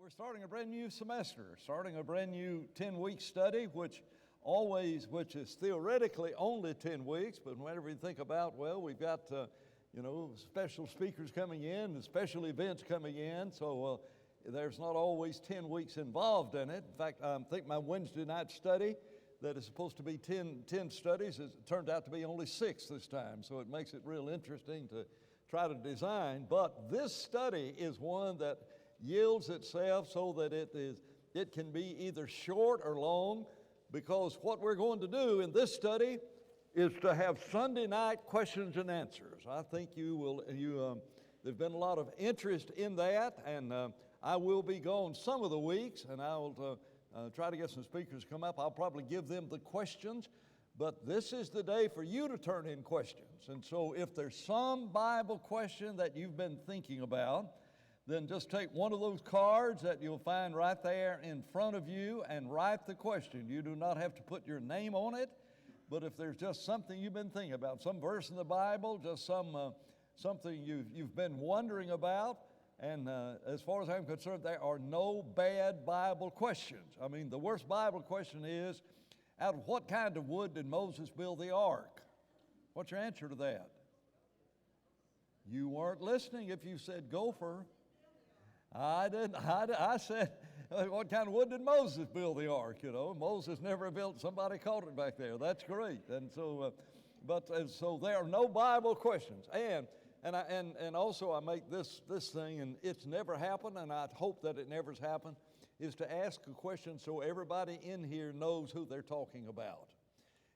We're starting a brand new semester, starting a brand new 10-week study, which is theoretically only 10 weeks, but whenever you think about, well, we've got, special speakers coming in and special events coming in, so there's not always 10 weeks involved in it. In fact, I think my Wednesday night study that is supposed to be 10 studies, it turned out to be only 6 this time, so it makes it real interesting to try to design. But this study is one that yields itself so that it can be either short or long, because what we're going to do in this study is to have Sunday night questions and answers. I think there's been a lot of interest in that, and I will be gone some of the weeks, and I will try to get some speakers to come up. I'll probably give them the questions, but this is the day for you to turn in questions. And so if there's some Bible question that you've been thinking about, then just take one of those cards that you'll find right there in front of you and write the question. You do not have to put your name on it, but if there's just something you've been thinking about, some verse in the Bible, just something you've been wondering about, and as far as I'm concerned, there are no bad Bible questions. I mean, the worst Bible question is, out of what kind of wood did Moses build the ark? What's your answer to that? You weren't listening if you said gopher. I didn't. I said, what kind of wood did Moses build the ark? Moses never built. Somebody caught it back there. That's great. And so, so there are no Bible questions. And also I make this thing, and it's never happened, and I hope that it never has happened, is to ask a question so everybody in here knows who they're talking about.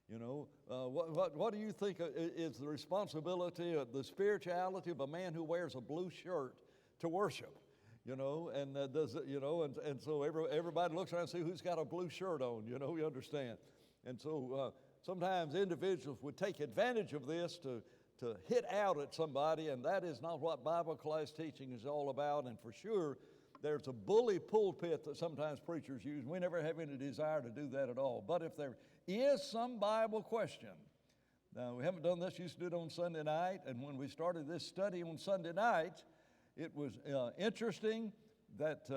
What do you think is the responsibility of the spirituality of a man who wears a blue shirt to worship? And so everybody looks around and see who's got a blue shirt on, you understand. And so sometimes individuals would take advantage of this to hit out at somebody, and that is not what Bible class teaching is all about. And for sure, there's a bully pulpit that sometimes preachers use. We never have any desire to do that at all. But if there is some Bible question, now we haven't done this, used to do it on Sunday night, and when we started this study on Sunday night, it was interesting that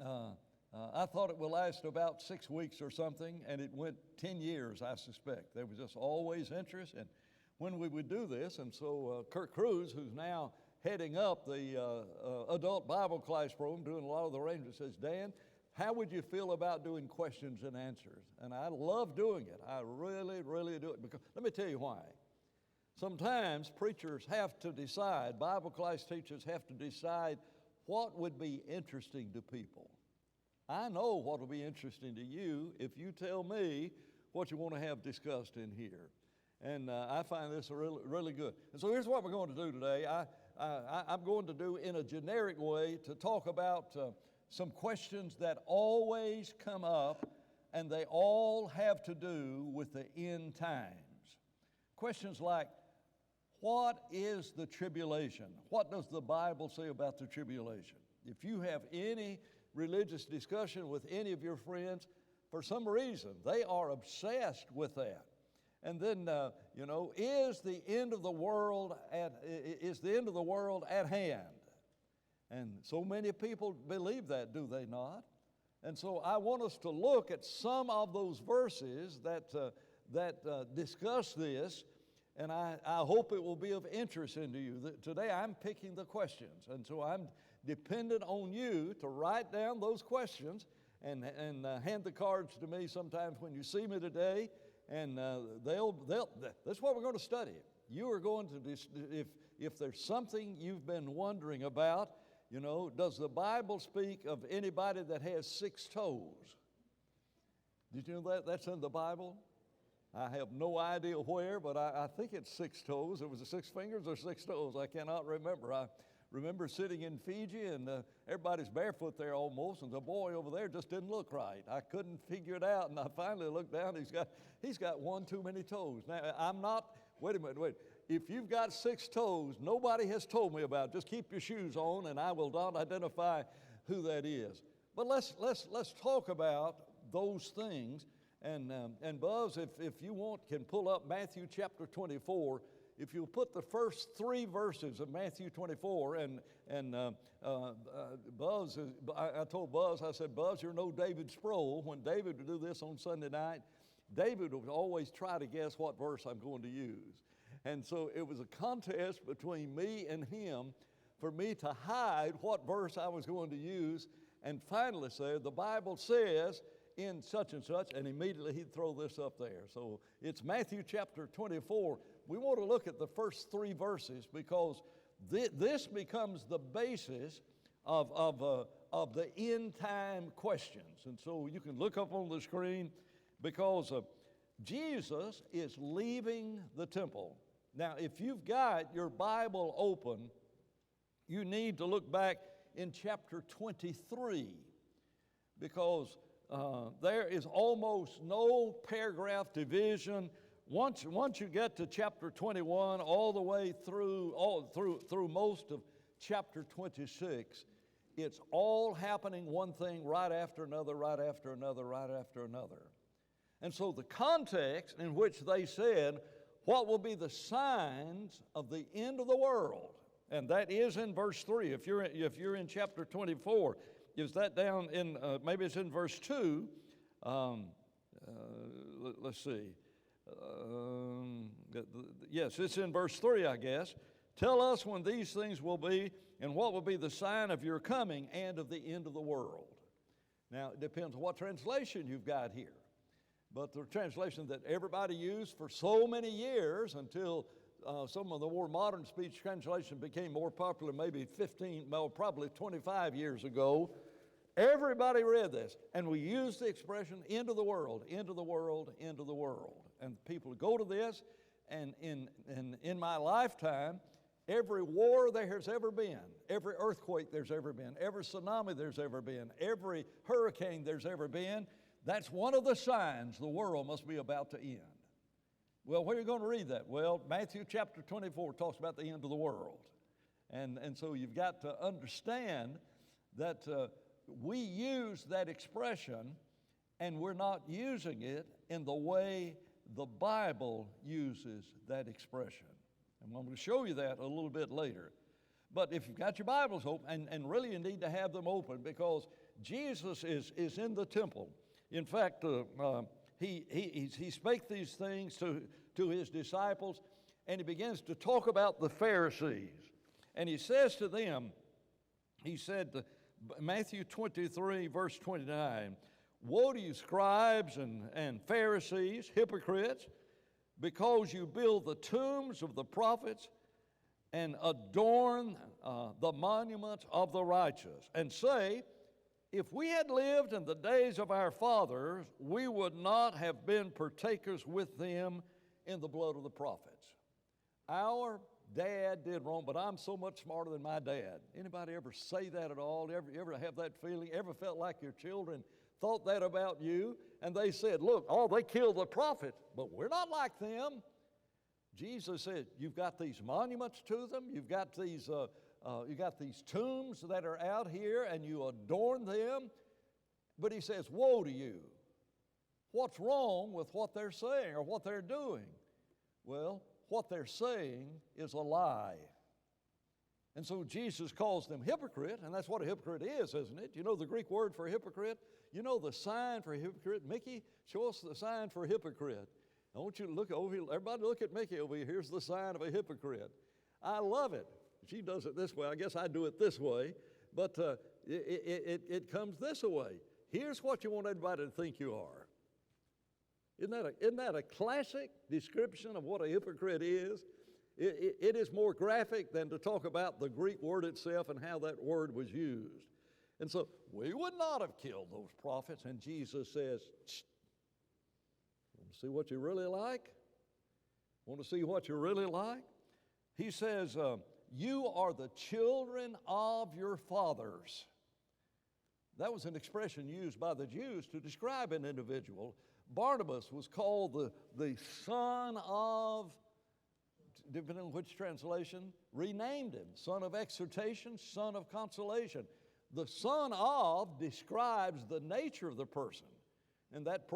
I thought it would last about 6 weeks or something, and it went 10 years, I suspect. There was just always interest in when we would do this. And so Kurt Cruz, who's now heading up the adult Bible class program, doing a lot of the arrangements, says, Dan, how would you feel about doing questions and answers? And I love doing it. I really, really do it. Because let me tell you why. Sometimes preachers have to decide, Bible class teachers have to decide what would be interesting to people. I know what will be interesting to you if you tell me what you want to have discussed in here. And I find this really, really good. And so here's what we're going to do today. I'm going to do in a generic way to talk about some questions that always come up, and they all have to do with the end times. Questions like, what is the tribulation? What does the Bible say about the tribulation? If you have any religious discussion with any of your friends, for some reason, they are obsessed with that. And then, is the end of the world at hand? And so many people believe that, do they not? And so I want us to look at some of those verses that discuss this. And I hope it will be of interest into you. Today I'm picking the questions, and so I'm dependent on you to write down those questions and hand the cards to me sometimes when you see me today, and that's what we're going to study. You are going to, if there's something you've been wondering about, does the Bible speak of anybody that has 6 toes? Did you know that? That's in the Bible? I have no idea where, but I think it's 6 toes. It was the 6 fingers or 6 toes. I cannot remember. I remember sitting in Fiji, and everybody's barefoot there almost, and the boy over there just didn't look right. I couldn't figure it out, and I finally looked down. He's got 1 too many toes. Now, wait a minute. If you've got 6 toes, nobody has told me about it. Just keep your shoes on, and I will not identify who that is. But let's talk about those things. And Buzz, if you want, can pull up Matthew chapter 24. if you put the first 3 verses of Matthew 24, and Buzz, I told Buzz, I said, Buzz, you're no David Sproul. When David would do this on Sunday night, David would always try to guess what verse I'm going to use. And so it was a contest between me and him for me to hide what verse I was going to use, and finally said, the Bible says in such and such, and immediately he'd throw this up there. So it's Matthew chapter 24. We want to look at the first 3 verses because this becomes the basis of the end time questions. And so you can look up on the screen because Jesus is leaving the temple. Now, if you've got your Bible open, you need to look back in chapter 23 because there is almost no paragraph division. Once you get to chapter 21, all the way through most of chapter 26, it's all happening one thing right after another, right after another, right after another. And so the context in which they said, what will be the signs of the end of the world? And that is in verse 3. If you're in chapter 24, is that down in, maybe it's in verse 2. Let's see. Yes, it's in verse 3, I guess. Tell us when these things will be, and what will be the sign of your coming and of the end of the world. Now, it depends on what translation you've got here. But the translation that everybody used for so many years until some of the more modern speech translation became more popular maybe probably 25 years ago. Everybody read this, and we used the expression, end of the world, end of the world, end of the world. And people go to this, and in my lifetime, every war there has ever been, every earthquake there's ever been, every tsunami there's ever been, every hurricane there's ever been, that's one of the signs the world must be about to end. Well, where are you going to read that? Well, Matthew chapter 24 talks about the end of the world. And so you've got to understand that we use that expression, and we're not using it in the way the Bible uses that expression. And I'm going to show you that a little bit later. But if you've got your Bibles open, and really you need to have them open because Jesus is in the temple. In fact, he spake these things to his disciples, and he begins to talk about the Pharisees. And he says to them, he said, Matthew 23, verse 29, woe to you, scribes and Pharisees, hypocrites, because you build the tombs of the prophets and adorn the monuments of the righteous, and say, if we had lived in the days of our fathers, we would not have been partakers with them in the blood of the prophets. Our dad did wrong, but I'm so much smarter than my dad. Anybody ever say that at all? Ever have that feeling? Ever felt like your children thought that about you? And they said, look, they killed the prophets, but we're not like them. Jesus said, you've got these monuments to them. You've got these tombs that are out here, and you adorn them. But he says, woe to you. What's wrong with what they're saying or what they're doing? Well, what they're saying is a lie. And so Jesus calls them hypocrite, and that's what a hypocrite is, isn't it? You know the Greek word for hypocrite? You know the sign for a hypocrite? Mickey, show us the sign for a hypocrite. I want you to look over here. Everybody look at Mickey over here. Here's the sign of a hypocrite. I love it. She does it this way. I guess I do it this way. But it comes this way. Here's what you want everybody to think you are. Isn't that a classic description of what a hypocrite is? It is more graphic than to talk about the Greek word itself and how that word was used. And so we would not have killed those prophets. And Jesus says, want to see what you really like? Want to see what you really like? He says, you are the children of your fathers. That was an expression used by the Jews to describe an individual. Barnabas was called the son of, depending on which translation, renamed him. Son of exhortation, son of consolation. The son of describes the nature of the person. And that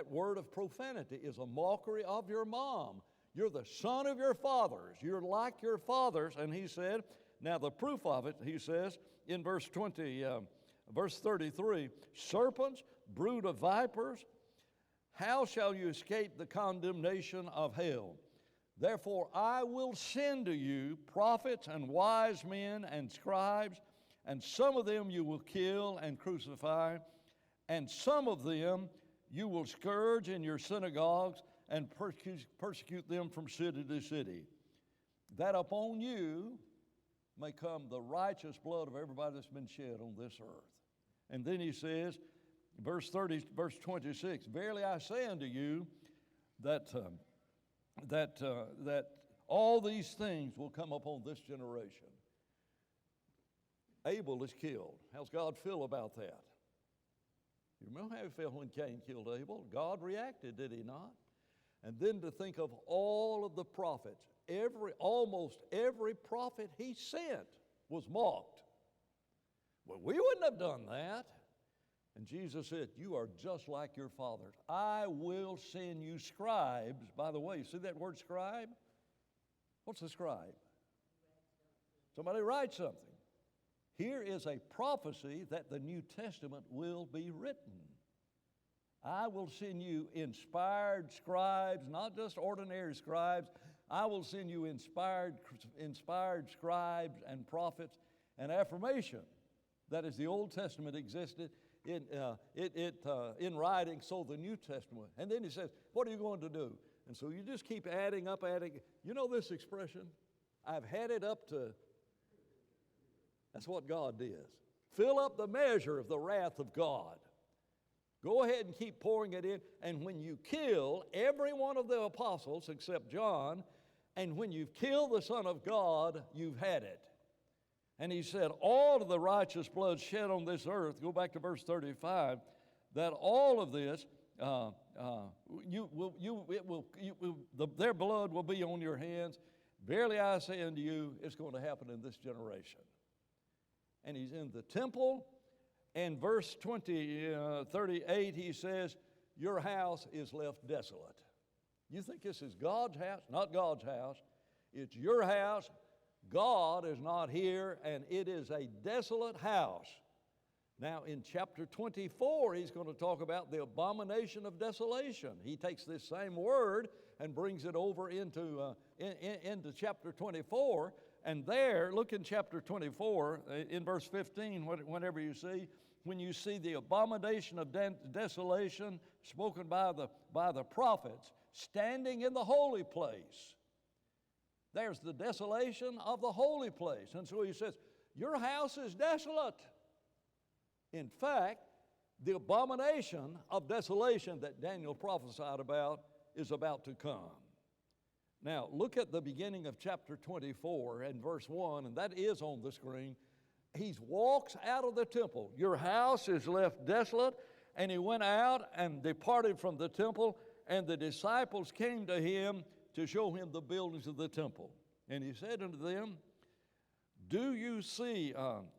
word of profanity is a mockery of your mom. You're the son of your fathers. You're like your fathers. And he said, now the proof of it, he says in verse 33, serpents, brood of vipers, how shall you escape the condemnation of hell? Therefore I will send to you prophets and wise men and scribes, and some of them you will kill and crucify, and some of them you will scourge in your synagogues and persecute them from city to city, that upon you may come the righteous blood of everybody that's been shed on this earth. And then he says, verse 26, verily I say unto you that all these things will come upon this generation. Abel is killed. How's God feel about that? You remember how he felt when Cain killed Abel? God reacted, did he not? And then to think of all of the prophets, almost every prophet he sent was mocked. Well, we wouldn't have done that. And Jesus said, you are just like your fathers. I will send you scribes. By the way, see that word scribe? What's a scribe? Somebody writes something. Here is a prophecy that the New Testament will be written. I will send you inspired scribes, not just ordinary scribes. I will send you inspired scribes and prophets, and affirmation. That is, the Old Testament existed in writing, so the New Testament. And then he says, what are you going to do? And so you just keep adding up. You know this expression? I've had it up to, that's what God does. Fill up the measure of the wrath of God. Go ahead and keep pouring it in. And when you kill every one of the apostles except John, and when you've killed the Son of God, you've had it. And he said, all of the righteous blood shed on this earth, go back to verse 35, that all of this, their blood will be on your hands. Verily I say unto you, it's going to happen in this generation. And he's in the temple. And verse 38, he says, your house is left desolate. You think this is God's house? Not God's house. It's your house. God is not here, and it is a desolate house. Now, in chapter 24, he's going to talk about the abomination of desolation. He takes this same word and brings it over into chapter 24. And there, look in chapter 24, in verse 15, whenever you see, when you see the abomination of desolation spoken by the prophets standing in the holy place. There's the desolation of the holy place. And so he says, your house is desolate. In fact, the abomination of desolation that Daniel prophesied about is about to come. Now, look at the beginning of chapter 24 and verse 1, and that is on the screen. He walks out of the temple. Your house is left desolate. And he went out and departed from the temple, and the disciples came to him to show him the buildings of the temple. And he said unto them, do you see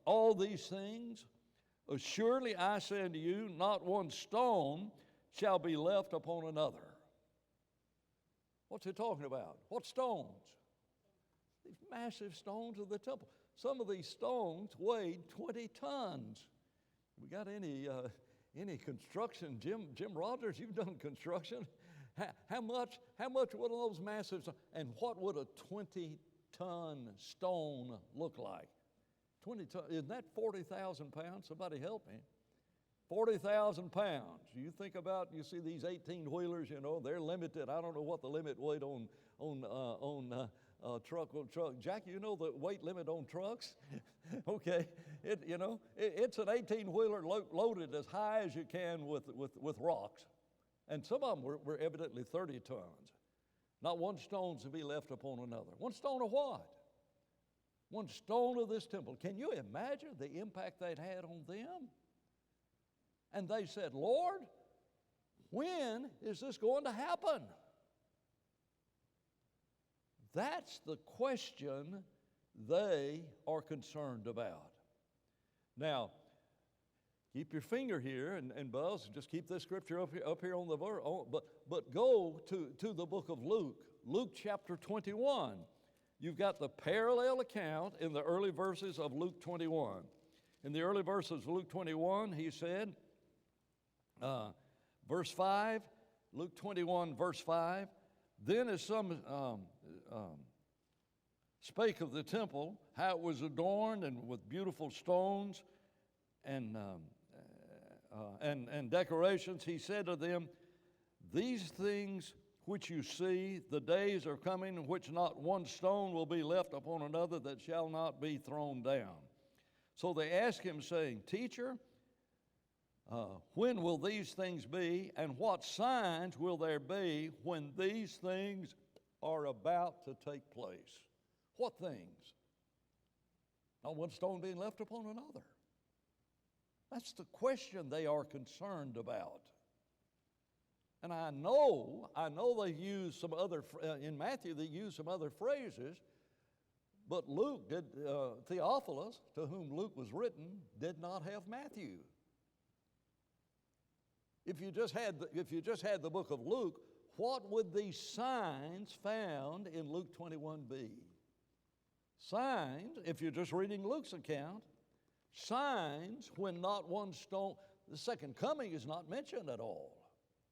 all these things? Surely I say unto you, not one stone shall be left upon another. What's he talking about? What stones? These massive stones of the temple. Some of these stones weighed 20 tons. We got any construction? Jim Rogers, you've done construction. How much would those massive, and what would a 20-ton stone look like? 20 ton, isn't that 40,000 pounds? Somebody help me. 40,000 pounds. You think about, you see these 18-wheelers, they're limited. I don't know what the limit weight on truck. Jackie, you know the weight limit on trucks? Okay, it's an 18-wheeler loaded as high as you can with rocks. And some of them were evidently 30 tons. Not one stone to be left upon another. One stone of what? One stone of this temple. Can you imagine the impact they'd had on them? And they said, Lord, when is this going to happen? That's the question they are concerned about. Now, Keep your finger here, and Buzz, just keep this scripture up here on the verse. But go to the book of Luke, Luke chapter 21. You've got the parallel account in the early verses of Luke 21. In the early verses of Luke 21, he said, verse 5, Luke 21, verse 5, then as some spake of the temple, how it was adorned and with beautiful stones and decorations, he said to them, these things which you see, the days are coming in which not one stone will be left upon another that shall not be thrown down. So they asked him, saying, Teacher, when will these things be, and what signs will there be when these things are about to take place? What things? Not one stone being left upon another. That's the question they are concerned about. And I know they use some other, in Matthew they use some other phrases, but Luke did, Theophilus, to whom Luke was written, did not have Matthew. If you just had the book of Luke, what would these signs found in Luke 21 be? Signs, if you're just reading Luke's account, signs when not one stone, the second coming is not mentioned at all.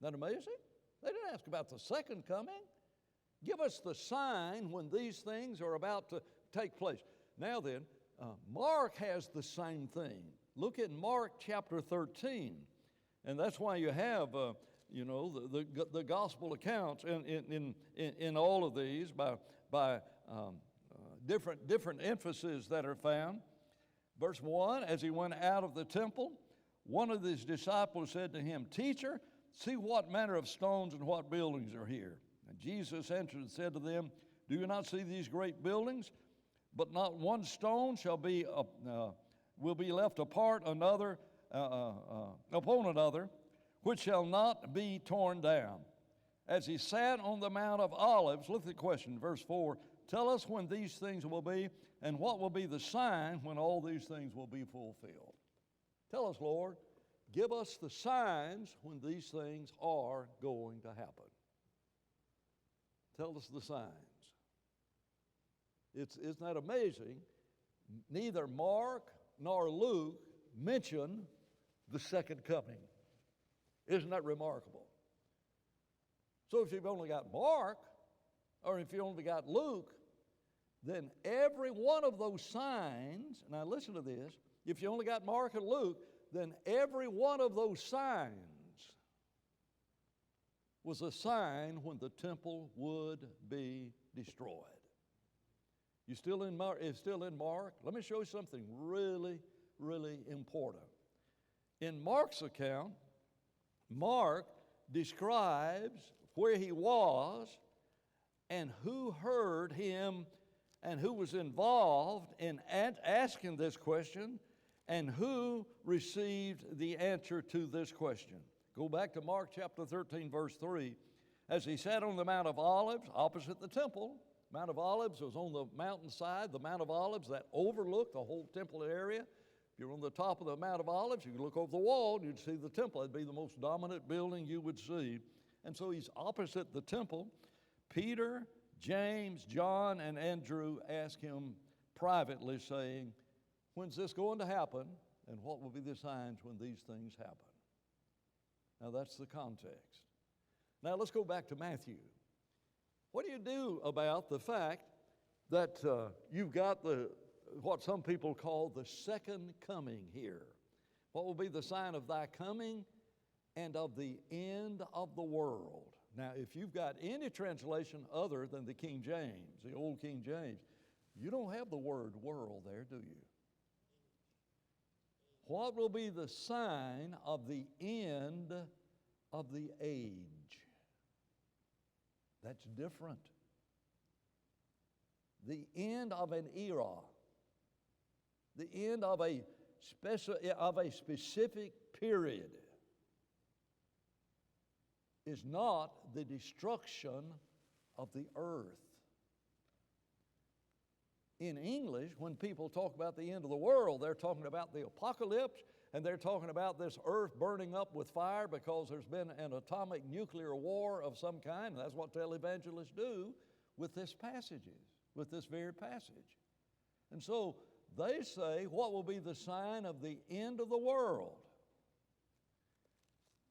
Isn't that amazing? They didn't ask about the second coming. Give us the sign when these things are about to take place. Now then, Mark has the same thing. Look at Mark chapter 13. And that's why you have, the gospel accounts in all of these by different emphases that are found. Verse 1, as he went out of the temple, one of his disciples said to him, Teacher, see what manner of stones and what buildings are here. And Jesus answered and said to them, Do you not see these great buildings? But not one stone will be left apart upon another, which shall not be torn down. As he sat on the Mount of Olives, look at the question, verse 4, tell us when these things will be, and what will be the sign when all these things will be fulfilled. Tell us, Lord, give us the signs when these things are going to happen. Tell us the signs. Isn't that amazing? Neither Mark nor Luke mention the second coming. Isn't that remarkable? So if you've only got Mark, or if you only got Luke, then every one of those signs, now listen to this, if you only got Mark and Luke, then every one of those signs was a sign when the temple would be destroyed. You still in Mark? It's still in Mark. Let me show you something really, really important. In Mark's account, Mark describes where he was and who heard him and who was involved in asking this question and who received the answer to this question. Go back to Mark chapter 13, verse 3. As he sat on the Mount of Olives opposite the temple, Mount of Olives was on the mountainside, the Mount of Olives that overlooked the whole temple area. If you're on the top of the Mount of Olives, you could look over the wall and you'd see the temple. It'd be the most dominant building you would see. And so he's opposite the temple. Peter, James, John, and Andrew ask him privately, saying, when's this going to happen, and what will be the signs when these things happen? Now that's the context. Now let's go back to Matthew. What do you do about the fact that you've got what some people call the second coming here? What will be the sign of thy coming and of the end of the world? Now, if you've got any translation other than the King James, the old King James, you don't have the word world there, do you? What will be the sign of the end of the age? That's different. The end of an era. The end of a specific period is not the destruction of the earth. in English, when people talk about the end of the world, they're talking about the apocalypse, and they're talking about this earth burning up with fire because there's been an atomic nuclear war of some kind. And that's what televangelists do with this very passage. And so they say, what will be the sign of the end of the world?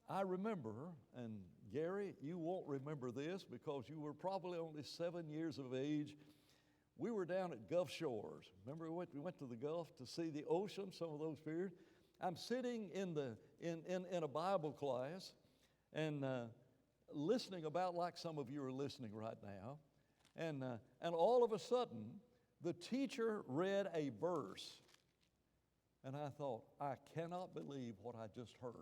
I remember, and Gary, you won't remember this because you were probably only 7 years of age. We were down at Gulf Shores. Remember we went to the Gulf to see the ocean, some of those periods. I'm sitting in a Bible class and listening about like some of you are listening right now. And all of a sudden, the teacher read a verse. And I thought, I cannot believe what I just heard.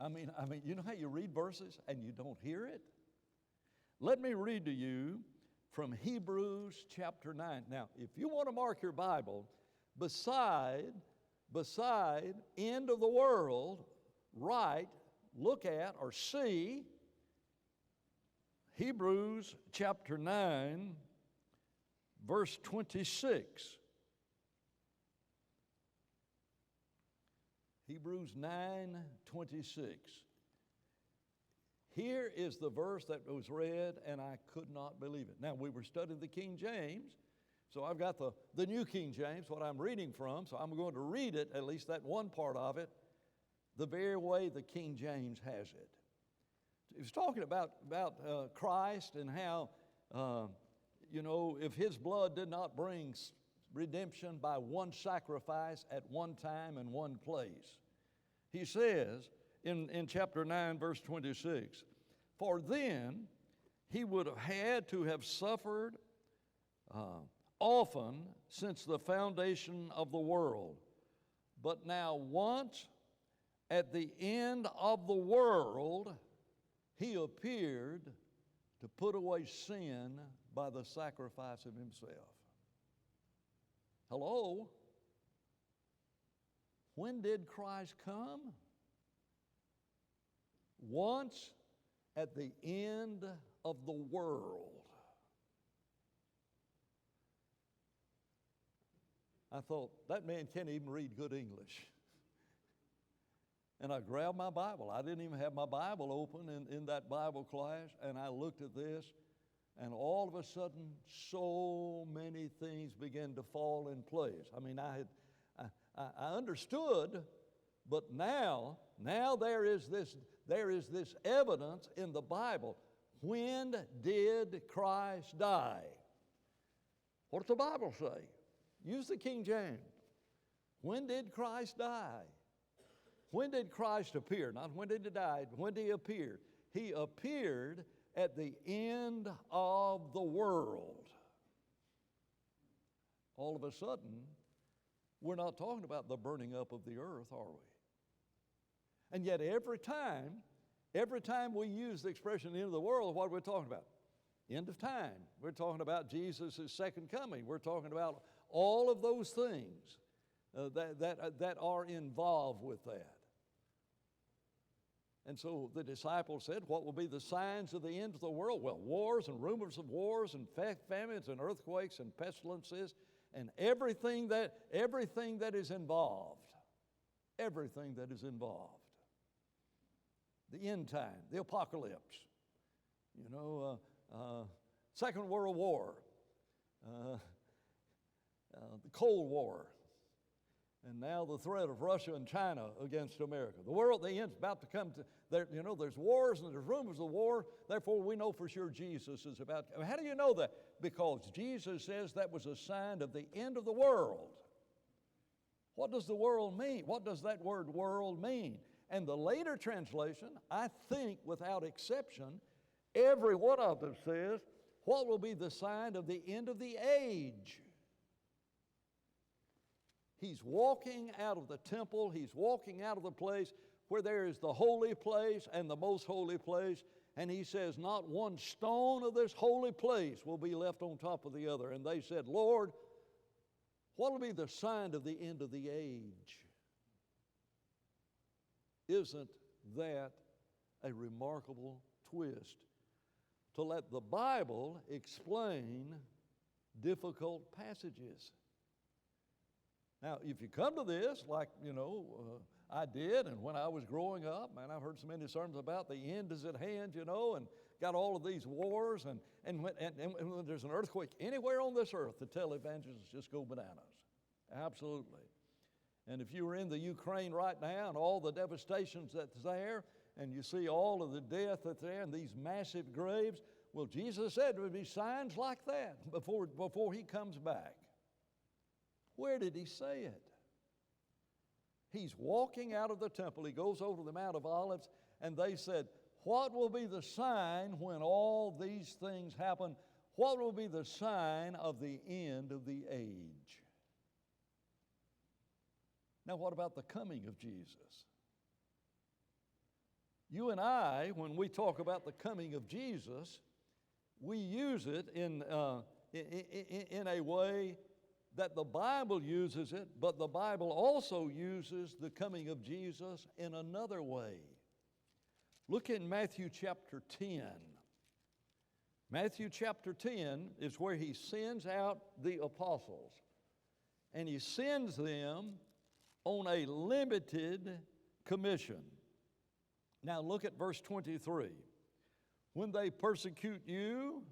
I mean, you know how you read verses and you don't hear it? Let me read to you from Hebrews chapter 9. Now, if you want to mark your Bible, beside end of the world, look at or see Hebrews chapter 9, verse 26. Hebrews 9:26. Here is the verse that was read, and I could not believe it. Now, we were studying the King James, so I've got the New King James, what I'm reading from, so I'm going to read it, at least that one part of it, the very way the King James has it. He was talking about Christ and how, if His blood did not bring redemption by one sacrifice at one time and one place. He says in chapter 9, verse 26, for then He would have had to have suffered often since the foundation of the world. But now once at the end of the world, He appeared to put away sin by the sacrifice of Himself. Hello? When did Christ come? Once at the end of the world. I thought, that man can't even read good English. And I grabbed my Bible. I didn't even have my Bible open in that Bible class, and I looked at this, and all of a sudden, so many things began to fall in place. I mean, I understood, but now there is this evidence in the Bible. When did Christ die? What does the Bible say? Use the King James. When did Christ die? When did Christ appear? Not when did He die, when did He appear? He appeared at the end of the world. All of a sudden, we're not talking about the burning up of the earth, are we? And yet every time we use the expression the end of the world, what are we talking about? End of time. We're talking about Jesus' second coming. We're talking about all of those things that are involved with that. And so the disciples said, what will be the signs of the end of the world? Well, wars and rumors of wars and famines and earthquakes and pestilences and everything that is involved. Everything that is involved. The end time, the apocalypse, Second World War, the Cold War, and now the threat of Russia and China against America. The world, the end's about to come to, there's wars and there's rumors of war, therefore we know for sure Jesus is about, how do you know that? Because Jesus says that was a sign of the end of the world. What does the world mean? What does that word world mean? And the later translation, I think without exception, every one of them says, what will be the sign of the end of the age? He's walking out of the temple, He's walking out of the place where there is the holy place and the most holy place, and He says, not one stone of this holy place will be left on top of the other. And they said, Lord, what will be the sign of the end of the age? Isn't that a remarkable twist to let the Bible explain difficult passages. Now, if you come to this, like, I did, and when I was growing up, man, I've heard so many sermons about the end is at hand, and got all of these wars, and when there's an earthquake anywhere on this earth, the televangelists just go bananas. Absolutely. And if you were in the Ukraine right now and all the devastations that's there, and you see all of the death that's there and these massive graves, well, Jesus said there would be signs like that before he comes back. Where did he say it? He's walking out of the temple. He goes over the Mount of Olives, and they said, what will be the sign when all these things happen? What will be the sign of the end of the age? Now, what about the coming of Jesus? You and I, when we talk about the coming of Jesus, we use it in a way that the Bible uses it, but the Bible also uses the coming of Jesus in another way. Look in Matthew chapter 10. Matthew chapter 10 is where he sends out the apostles, and he sends them on a limited commission. Now look at verse 23. When they persecute you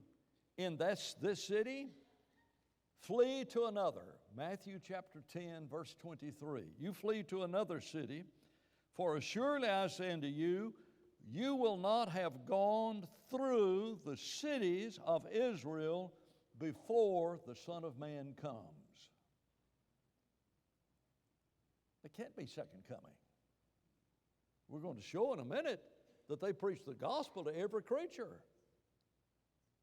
in this city, flee to another. Matthew chapter 10, verse 23. You flee to another city, for surely I say unto you, you will not have gone through the cities of Israel before the Son of Man comes. There can't be second coming. We're going to show in a minute that they preach the gospel to every creature.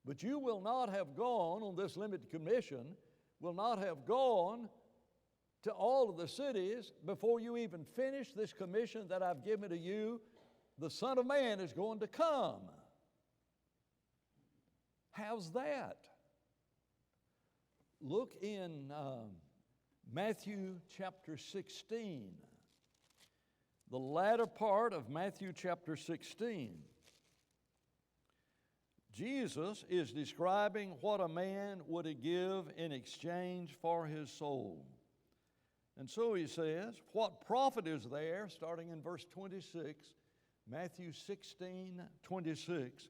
But you will not have gone on this limited commission, will not have gone to all of the cities before you even finish this commission that I've given to you. The Son of Man is going to come. How's that? Look in Matthew chapter 16. The latter part of Matthew chapter 16. Jesus is describing what a man would give in exchange for his soul. And so he says, what profit is there, starting in verse 26, Matthew 16, 26,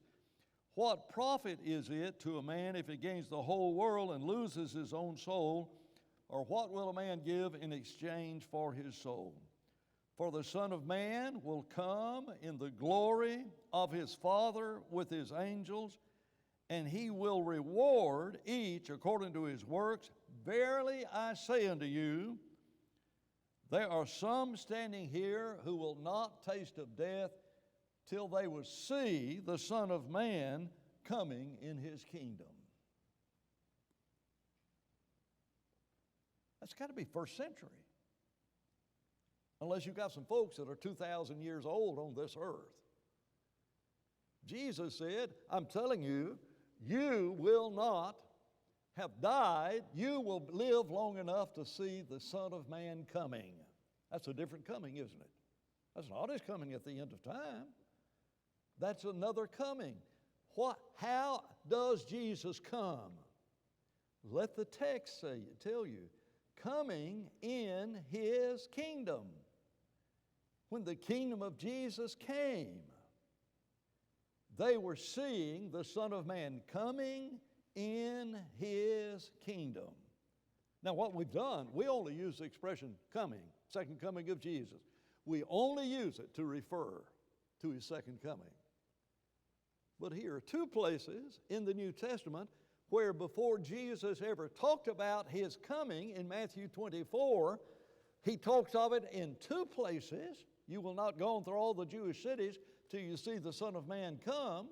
what profit is it to a man if he gains the whole world and loses his own soul? Or what will a man give in exchange for his soul? For the Son of Man will come in the glory of his Father with his angels, and he will reward each according to his works. Verily I say unto you, there are some standing here who will not taste of death till they will see the Son of Man coming in his kingdom. That's got to be first century. Unless you've got some folks that are 2,000 years old on this earth. Jesus said, I'm telling you, you will not have died. You will live long enough to see the Son of Man coming. That's a different coming, isn't it? That's not his coming at the end of time. That's another coming. How does Jesus come? Let the text tell you. Coming in his kingdom. When the kingdom of Jesus came, they were seeing the Son of Man coming in his kingdom. Now what we've done, we only use the expression coming, second coming of Jesus. We only use it to refer to his second coming. But here are two places in the New Testament where before Jesus ever talked about his coming in Matthew 24, he talks of it in two places. You will not go through all the Jewish cities till you see the Son of Man come,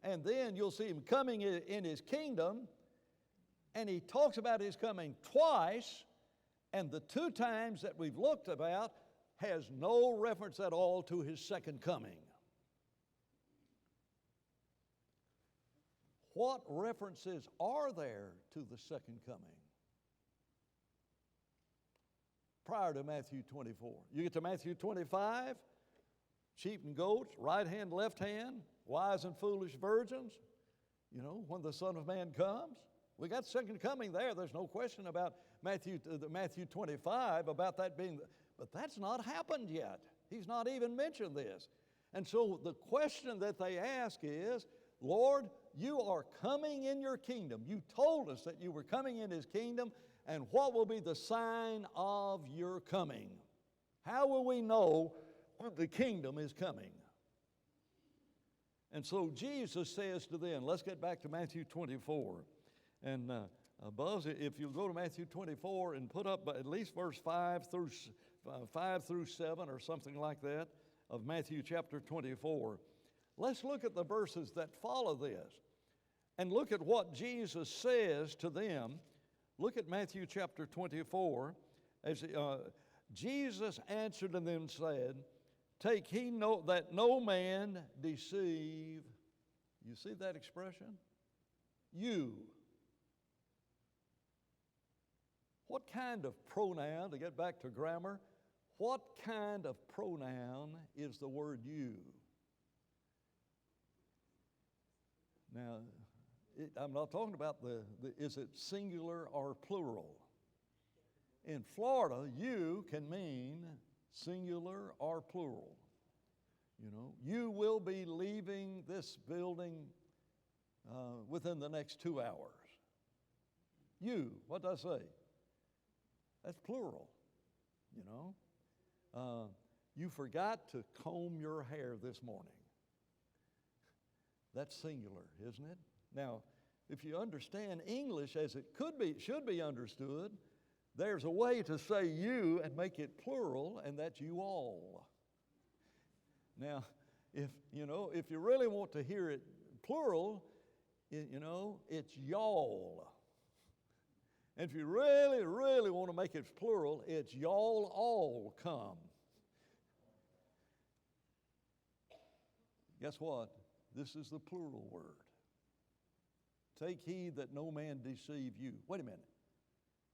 and then you'll see him coming in his kingdom. And he talks about his coming twice, and the two times that we've looked about has no reference at all to his second coming. What references are there to the second coming? Prior to Matthew 24. You get to Matthew 25, sheep and goats, right hand, left hand, wise and foolish virgins. when the Son of Man comes. We got second coming there. There's no question about Matthew 25 about that being, but that's not happened yet. He's not even mentioned this. And so the question that they ask is, Lord, you are coming in your kingdom. You told us that you were coming in his kingdom, and what will be the sign of your coming? How will we know when the kingdom is coming? And so Jesus says to them, let's get back to Matthew 24. And Buzz, if you'll go to Matthew 24 and put up at least verse 5 through 7 or something like that of Matthew chapter 24. Let's look at the verses that follow this and look at what Jesus says to them. Look at Matthew chapter 24. As Jesus answered them and said, take heed that no man deceive. You see that expression? You. What kind of pronoun, to get back to grammar, what kind of pronoun is the word you? Now, I'm not talking about is it singular or plural? In Florida, you can mean singular or plural. You will be leaving this building within the next 2 hours. You, what does I say? That's plural, You forgot to comb your hair this morning. That's singular, isn't it? Now, if you understand English as it should be understood, there's a way to say you and make it plural, and that's you all. Now, if you really want to hear it plural, it's y'all. And if you really, really want to make it plural, it's y'all all come. Guess what? This is the plural word. Take heed that no man deceive you. Wait a minute.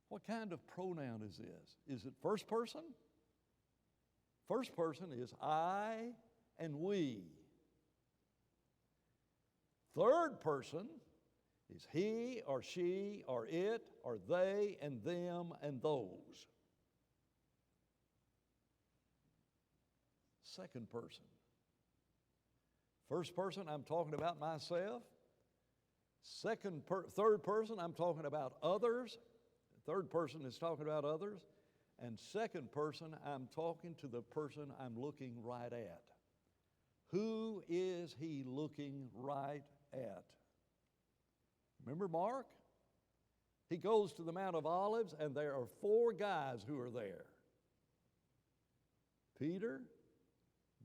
What kind of pronoun is this? Is it first person? First person is I and we. Third person is he or she or it or they and them and those. Second person. First person, I'm talking about myself. Third person, I'm talking about others. Third person is talking about others. And second person, I'm talking to the person I'm looking right at. Who is he looking right at? Remember Mark? He goes to the Mount of Olives, and there are 4 guys who are there. Peter,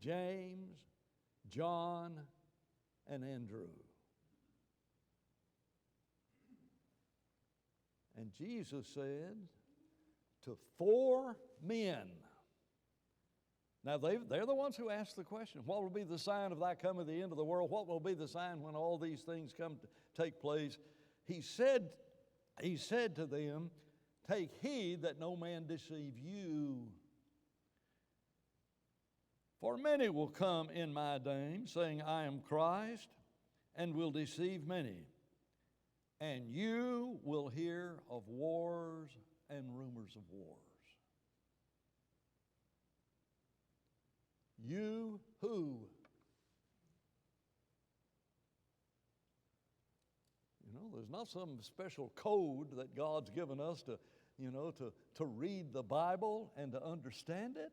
James, John, and Andrew. And Jesus said to 4 men. Now, they're the ones who asked the question, what will be the sign of thy coming at the end of the world? What will be the sign when all these things come to take place? He said to them, take heed that no man deceive you. For many will come in my name, saying, I am Christ, and will deceive many. And you will hear of wars and rumors of wars. You who? There's not some special code that God's given us to read the Bible and to understand it.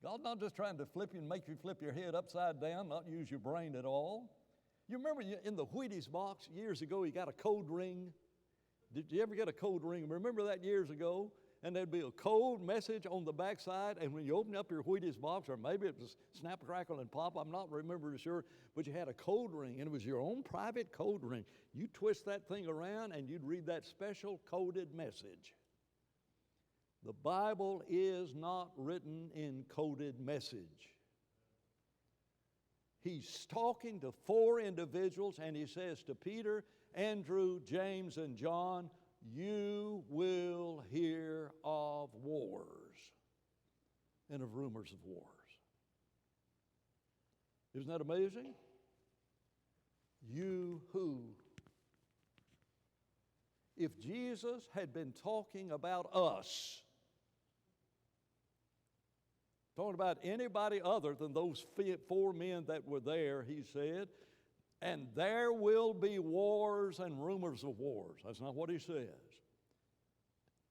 God's not just trying to flip you and make you flip your head upside down, not use your brain at all. You remember in the Wheaties box years ago, you got a code ring? Did you ever get a code ring? Remember that years ago? And there'd be a code message on the backside, and when you open up your Wheaties box, or maybe it was Snap, Crackle, and Pop, I'm not remembering sure, but you had a code ring, and it was your own private code ring. You twist that thing around, and you'd read that special coded message. The Bible is not written in coded message. He's talking to 4 individuals, and he says to Peter, Andrew, James, and John, you will hear of wars and of rumors of wars. Isn't that amazing? You who? If Jesus had been talking about us, talking about anybody other than those 4 men that were there, he said, and there will be wars and rumors of wars. That's not what he says.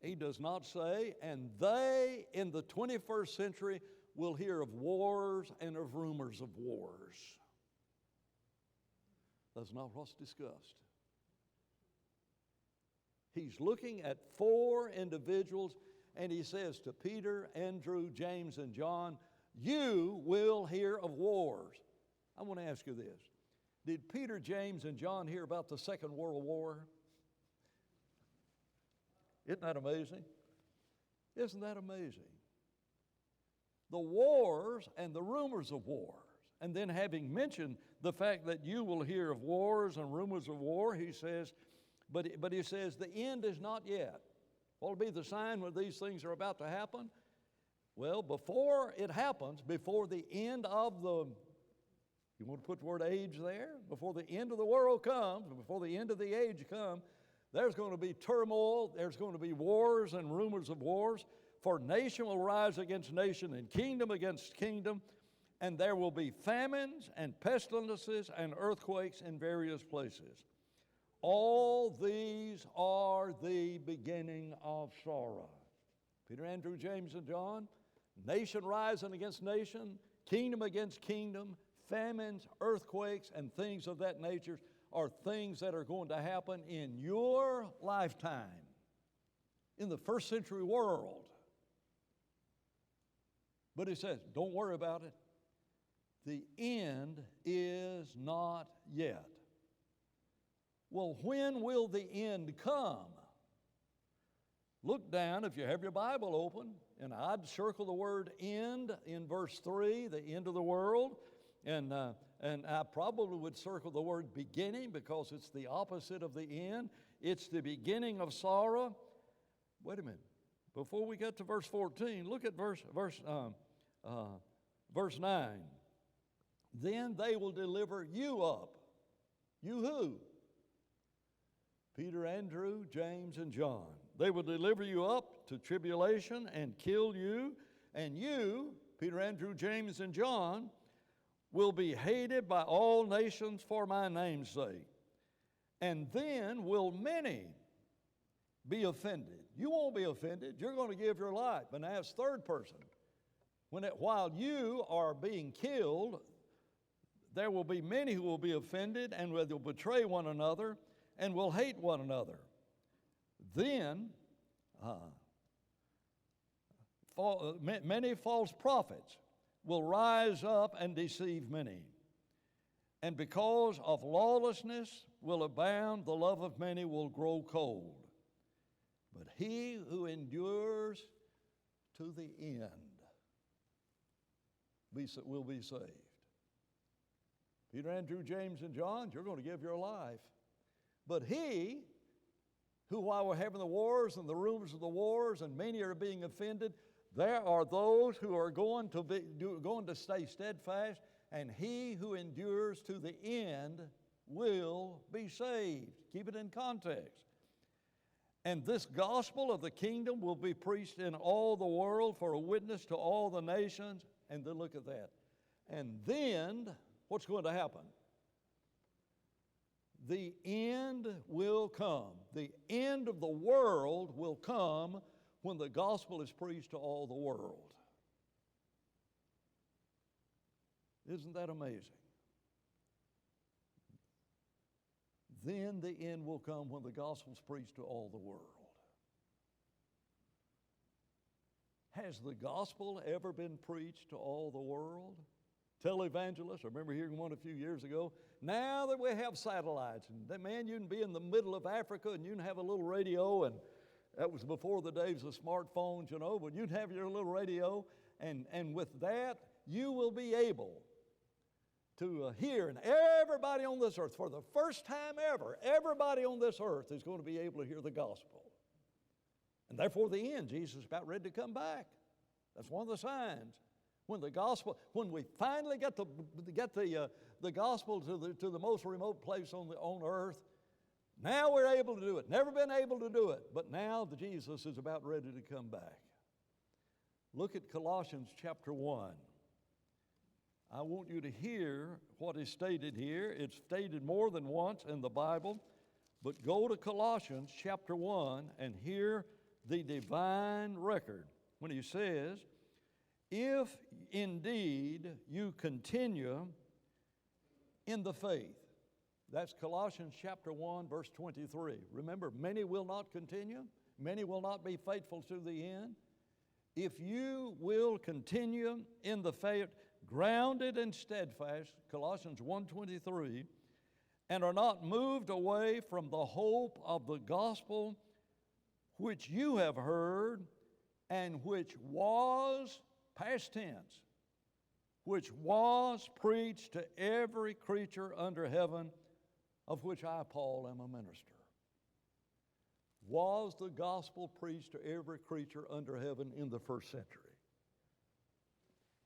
He does not say, and they in the 21st century will hear of wars and of rumors of wars. That's not what's discussed. He's looking at 4 individuals, and he says to Peter, Andrew, James, and John, you will hear of wars. I want to ask you this. Did Peter, James, and John hear about the Second World War? Isn't that amazing? Isn't that amazing? The wars and the rumors of wars. And then having mentioned the fact that you will hear of wars and rumors of war, he says, but he says the end is not yet. What will be the sign when these things are about to happen? Well, before it happens, before the end of the, you want to put the word age there? Before the end of the world comes, before the end of the age comes, there's going to be turmoil, there's going to be wars and rumors of wars, for nation will rise against nation and kingdom against kingdom, and there will be famines and pestilences and earthquakes in various places. All these are the beginning of sorrow. Peter, Andrew, James, and John, nation rising against nation, kingdom against kingdom, famines, earthquakes, and things of that nature are things that are going to happen in your lifetime, in the first century world. But he says, don't worry about it. The end is not yet. Well, when will the end come? Look down, if you have your Bible open, and I'd circle the word end in verse 3, the end of the world. And I probably would circle the word beginning because it's the opposite of the end. It's the beginning of sorrow. Wait a minute. Before we get to verse 14, look at verse 9. Then they will deliver you up. You who? Peter, Andrew, James, and John. They will deliver you up to tribulation and kill you. And you, Peter, Andrew, James, and John, will be hated by all nations for my name's sake. And then will many be offended. You won't be offended. You're going to give your life. And as third person, while you are being killed, there will be many who will be offended and will betray one another and will hate one another. Then many false prophets will rise up and deceive many. And because of lawlessness will abound, the love of many will grow cold. But he who endures to the end will be saved. Peter, Andrew, James, and John, you're going to give your life. But he who, while we're having the wars and the rumors of the wars and many are being offended, there are those who are going to stay steadfast, and he who endures to the end will be saved. Keep it in context. And this gospel of the kingdom will be preached in all the world for a witness to all the nations. And then look at that. And then, what's going to happen? The end will come. The end of the world will come when the gospel is preached to all the world. Isn't that amazing? Then the end will come when the gospel is preached to all the world. Has the gospel ever been preached to all the world? Televangelists, I remember hearing one a few years ago. Now that we have satellites, and man, you can be in the middle of Africa and you can have a little radio, and that was before the days of smartphones, but you'd have your little radio, and with that, you will be able to hear, and everybody on this earth, for the first time ever, everybody on this earth is going to be able to hear the gospel. And therefore the end, Jesus is about ready to come back. That's one of the signs. When we finally get the gospel to the most remote place on earth, now we're able to do it. Never been able to do it, but now Jesus is about ready to come back. Look at Colossians chapter 1. I want you to hear what is stated here. It's stated more than once in the Bible, but go to Colossians chapter 1 and hear the divine record when he says, if indeed you continue in the faith. That's Colossians chapter 1, verse 23. Remember, many will not continue. Many will not be faithful to the end. If you will continue in the faith, grounded and steadfast, Colossians 1:23, and are not moved away from the hope of the gospel which you have heard, and which was, past tense, which was preached to every creature under heaven, of which I, Paul, am a minister. Was the gospel preached to every creature under heaven in the first century?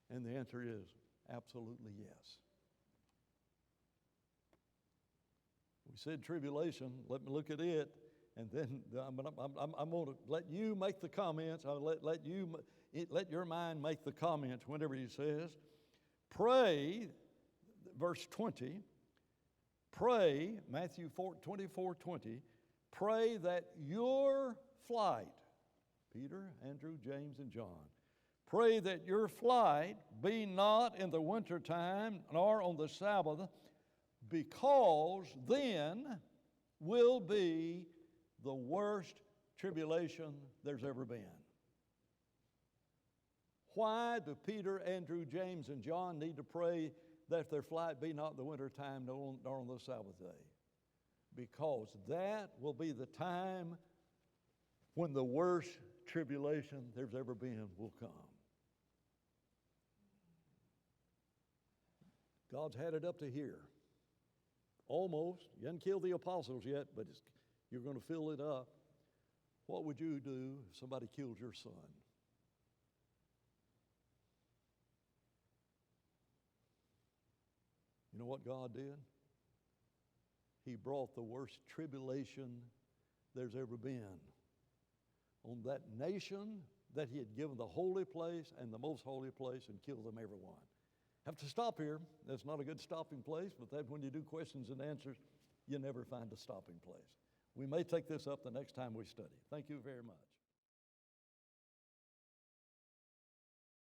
And the answer is absolutely yes. We said tribulation. Let me look at it, and then I'm going to let you make the comments. I'll let your mind make the comments whenever he says, pray, verse 20, pray, Matthew 24:20, pray that your flight, Peter, Andrew, James, and John, pray that your flight be not in the wintertime nor on the Sabbath, because then will be the worst tribulation there's ever been. Why do Peter, Andrew, James, and John need to pray that their flight be not in the wintertime nor on the Sabbath day? Because that will be the time when the worst tribulation there's ever been will come. God's had it up to here. Almost. You haven't killed the apostles yet, but you're going to fill it up. What would you do if somebody killed your son? You know what God did? He brought the worst tribulation there's ever been on that nation that he had given the holy place and the most holy place and killed them every one. Have to stop here. That's not a good stopping place, but that when you do questions and answers, you never find a stopping place. We may take this up the next time we study. Thank you very much.